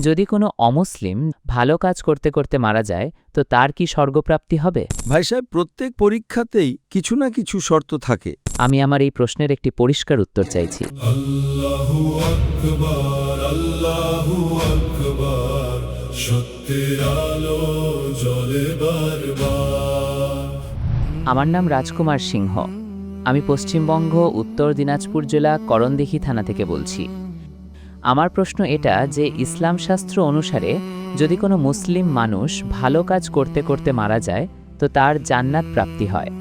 যদি কোনো অমুসলিম ভালো কাজ করতে করতে মারা যায় তো তার কি স্বর্গপ্রাপ্তি হবে? ভাই সাহেব, প্রত্যেক পরীক্ষাতেই কিছু না কিছু শর্ত থাকে। আমি আমার এই প্রশ্নের একটি পরিষ্কার উত্তর চাইছি। আল্লাহু আকবার, আল্লাহু আকবার, সত্যের আলো জ্বলে বারবার। আমার নাম রাজকুমার সিংহ। আমি পশ্চিমবঙ্গ উত্তর দিনাজপুর জেলা করণদিঘি থানা থেকে বলছি। আমার প্রশ্ন এটা যে ইসলাম শাস্ত্র অনুসারে যদি কোনো মুসলিম মানুষ ভালো কাজ করতে করতে মারা যায় তো তার জান্নাত প্রাপ্তি হয়।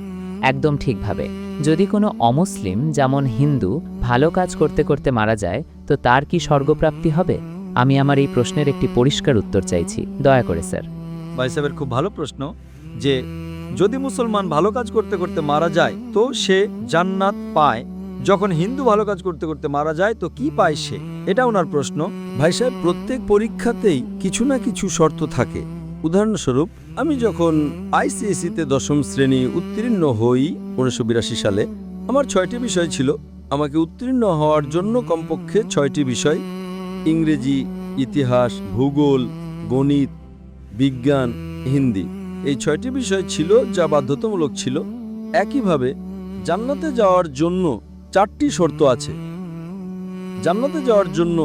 একদম ঠিকভাবে, যদি কোনো অমুসলিম যেমন হিন্দু ভালো কাজ করতে করতে মারা যায় তো তার কি স্বর্গপ্রাপ্তি হবে? আমি আমার এই প্রশ্নের একটি পরিষ্কার উত্তর চাইছি, দয়া করে স্যার। ভাই সাহেবের খুব ভালো প্রশ্ন যে যদি মুসলমান ভালো কাজ করতে করতে মারা যায় তো সে জান্নাত পায়, যখন হিন্দু ভালো কাজ করতে করতে মারা যায় তো কি পায় সে, এটা ওনার প্রশ্ন। ভাই সাহেব, প্রত্যেক পরীক্ষাতেই কিছু না কিছু শর্ত থাকে। উদাহরণস্বরূপ, আমি যখন আইসিএসসিতে 10ম শ্রেণী উত্তীর্ণ হই 1982 সালে, আমার 6টি বিষয় ছিল। আমাকে উত্তীর্ণ হওয়ার জন্য কমপক্ষে 6টি বিষয়, ইংরেজি, ইতিহাস, ভূগোল, গণিত, বিজ্ঞান, হিন্দি, এই 6টি বিষয় ছিল যা বাধ্যতামূলক ছিল। একইভাবে জান্নাতে যাওয়ার জন্য 4টি শর্ত আছে। জান্নাতে যাওয়ার জন্য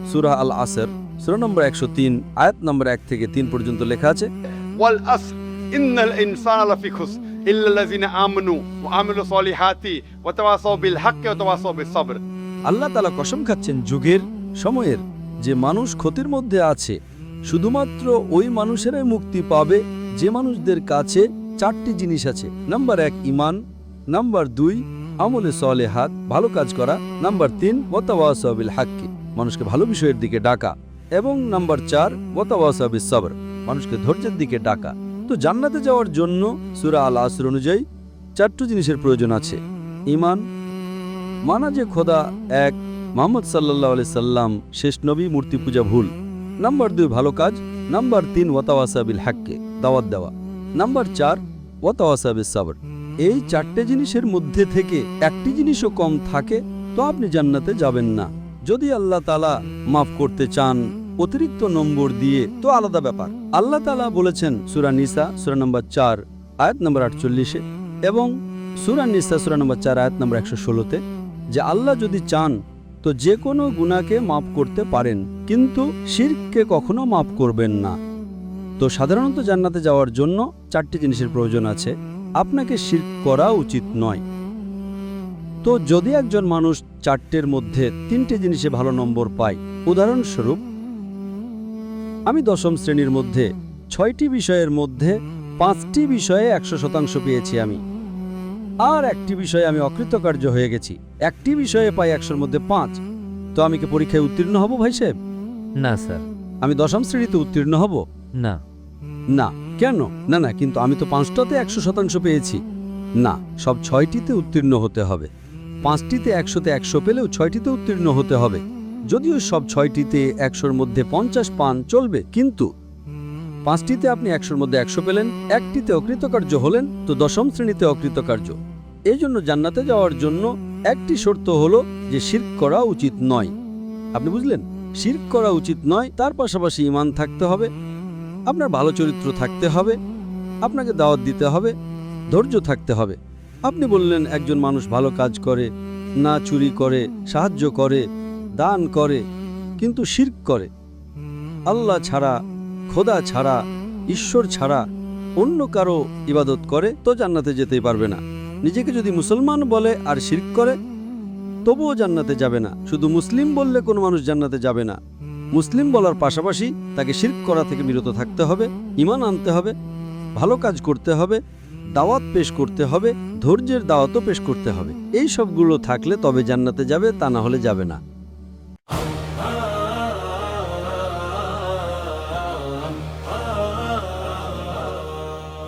সূরা আল আসর সূরা নম্বর 103 আয়াত নম্বর 1 থেকে 3 পর্যন্ত লেখা আছে, ওয়াল আসর ইন্নাল ইনসানা লাফি খুসর ইল্লা আল্লাযিনা আমানু ওয়া আমিলু সলিহাতি ওয়া তাওয়াসাউ বিল হাক্কি ওয়া তাওয়াসাউ বিস সবর। আল্লাহ তাআলা কসম খাচ্ছেন যুগের, সময়ের, যে মানুষ ক্ষতির মধ্যে আছে শুধুমাত্র ওই মানুষেরাই মুক্তি পাবে যে মানুষদের কাছে 4টি জিনিস আছে। নাম্বার 1 ঈমান, নাম্বার 2 আমলে সলেহাত, ভালো কাজ করা, নাম্বার 3 ওয়াতাওয়াসাউ বিল হাক্কি, মানুষকে ভালো বিষয়ের দিকে ডাকা, এবং নাম্বার 4 ওয়াতাওয়াসাউ বিস সবর, মানুষকে ধৈর্যের দিকে ডাকা। তো জান্নাতে যাওয়ার জন্য সূরা আল আসর অনুযায়ী 4টি জিনিসের প্রয়োজন আছে। ঈমান, মানা যে খোদা এক, মুহাম্মদ সাল্লাল্লাহু আলাইহি সাল্লাম শেষ নবী, মূর্তি পূজা ভুল। নাম্বার 2 ভালো কাজ, নাম্বার 3 ওয়াতাওয়াসা বিল হাক্কি, দাওয়াত দেওয়া, নাম্বার 4 ওয়াতাওয়াসা বিস সবর। এই 4টে জিনিসের মধ্যে থেকে একটি জিনিসও কম থাকে তো আপনি জান্নাতে যাবেন না। যদি আল্লাহ তাআলা মাফ করতে চান অতিরিক্ত নম্বর দিয়ে তো আলাদা ব্যাপার। আল্লাহ তাআলা বলেছেন সূরা নিসা সূরা নম্বর 4 আয়াত নম্বর 48 এবং সূরা নিসা সূরা নম্বর 4 আয়াত নম্বর 116 যে আল্লাহ যদি চান তো যে কোনো গুনাহকে মাফ করতে পারেন, কিন্তু শিরককে কখনো মাফ করবেন না। তো সাধারণত জান্নাতে যাওয়ার জন্য 4টি জিনিসের প্রয়োজন আছে। আপনাকে শিরক করা উচিত নয়। তো যদি একজন মানুষ 4টের মধ্যে 3টে জিনিসে ভালো নম্বর পায়, উদাহরণস্বরূপ আমি 10ম শ্রেণীর মধ্যে 6টি বিষয়ের মধ্যে 5টি বিষয়ে 100% পেয়েছি আমি, আর একটি বিষয়ে আমি অকৃতকার্য হয়ে গেছি, একটি বিষয়ে পাই 100-র মধ্যে 5, তো আমি কি পরীক্ষায় উত্তীর্ণ হব ভাই সাহেব? না স্যার। আমি 10ম শ্রেণীতে উত্তীর্ণ হব না। না। কেন? না, কিন্তু আমি তো 5টাতে 100% পেয়েছি। না, সব 6টিতে উত্তীর্ণ হতে হবে। 5টিতে 100-তে 100 পেলেও 6টিতে উত্তীর্ণ হতে হবে। যদিও সব 6টিতে 100-র মধ্যে 50 পান চলবে, কিন্তু 5টিতে আপনি 100-র মধ্যে 100 পেলেন, একটিতে অকৃতকার্য হলেন, তো 10ম শ্রেণীতে অকৃতকার্য। এই জন্য জান্নাতে যাওয়ার জন্য একটি শর্ত হলো যে শিরক করা উচিত নয়। আপনি বুঝলেন? শিরক করা উচিত নয়, তার পাশাপাশি ঈমান থাকতে হবে, আপনার ভালো চরিত্র থাকতে হবে, আপনাকে দাওয়াত দিতে হবে, ধৈর্য থাকতে হবে। আপনি বললেন একজন মানুষ ভালো কাজ করে, না চুরি করে, সাহায্য করে, দান করে, কিন্তু শিরক করে, আল্লাহ ছাড়া, খোদা ছাড়া, ঈশ্বর ছাড়া অন্য কারো ইবাদত করে, তো জান্নাতে যেতেই পারবে না। নিজেকে যদি মুসলমান বলে আর শিরক করে তবুও জান্নাতে যাবে না। শুধু মুসলিম বললে কোনো মানুষ জান্নাতে যাবে না। মুসলিম বলার পাশাপাশি তাকে শিরক করা থেকে বিরত থাকতে হবে, ঈমান আনতে হবে, ভালো কাজ করতে হবে, দাওয়াত পেশ করতে হবে, ধৈর্যের দাওয়াতও পেশ করতে হবে। এই সবগুলো থাকলে তবে জান্নাতে যাবে, তা না হলে যাবে না।